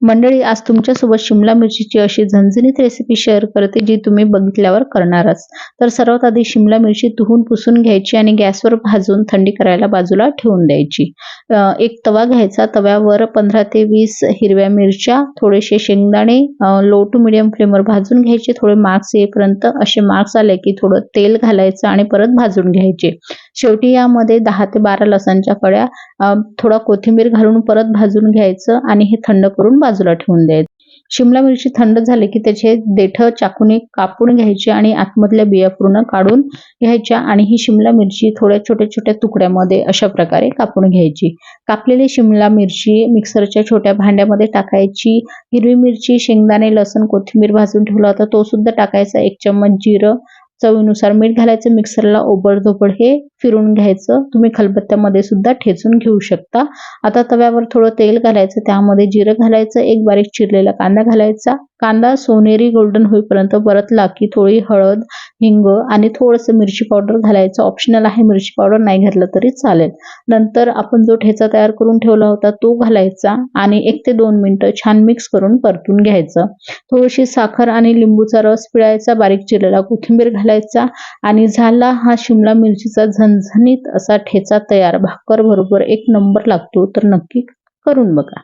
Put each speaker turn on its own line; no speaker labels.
मंडळी, आज तुमच्यासोबत शिमला मिरचीची अशी झणझणीत रेसिपी शेअर करते, जी तुम्ही बघितल्यावर करणारच. तर सर्वात आधी शिमला मिरची धुवून पुसून घ्यायची आणि गॅसवर भाजून थंडी करायला बाजूला ठेवून द्यायची. एक तवा घ्यायचा, तव्यावर 15 ते 20 हिरव्या मिरच्या, थोडेसे शेंगदाणे लो टू मीडियम फ्लेमवर भाजून घ्यायचे. थोडे मार्क्स येईपर्यंत, असे मार्क्स आले की थोडं तेल घालायचं आणि परत भाजून घ्यायचे. शेवटी यामध्ये 10 ते 12 लसणच्या कळ्या, थोडा कोथिंबीर घालून परत भाजून घ्यायचं आणि हे थंड करून बाजूला ठेवून द्यायचं. शिमला मिरची थंड झाली की त्याचे देठं चाकूने कापून घ्यायचे आणि आतमधल्या बिया पूर्ण काढून घ्यायच्या आणि ही शिमला मिरची थोड्या छोट्या छोट्या तुकड्यामध्ये अशा प्रकारे कापून घ्यायची. कापलेली शिमला मिरची मिक्सरच्या छोट्या भांड्यामध्ये टाकायची. हिरवी मिरची, शेंगदाणे, लसूण, कोथिंबीर भाजून ठेवला होता तो सुद्धा टाकायचा. 1 चम्मच जिरं, चवीनुसार मीठ घालायचं. मिक्सरला ओबडधोबड हे फिरून घ्यायचं. तुम्ही खलबत्त्यामध्ये सुद्धा ठेचून घेऊ शकता. आता तव्यावर थोडं तेल घालायचं, त्यामध्ये जिरं घालायचं, एक बारीक चिरलेला कांदा घालायचा. कांदा सोनेरी गोल्डन होईपर्यंत परतला की थोडी हळद, हिंग आणि थोडंसं मिरची पावडर घालायचं. ऑप्शनल आहे, मिरची पावडर नाही घातलं तरी चालेल. नंतर आपण जो ठेचा तयार करून ठेवला होता तो घालायचा आणि 1 ते 2 मिनिटं छान मिक्स करून परतून घ्यायचं. थोडीशी साखर आणि लिंबूचा रस पिळायचा, बारीक चिरलेला कोथिंबीर घालायचा आणि झाला हा शिमला मिरचीचा झणझणीत असा ठेचा तयार. भाकर बरोबर एक नंबर लागतो, तर नक्की करून बघा.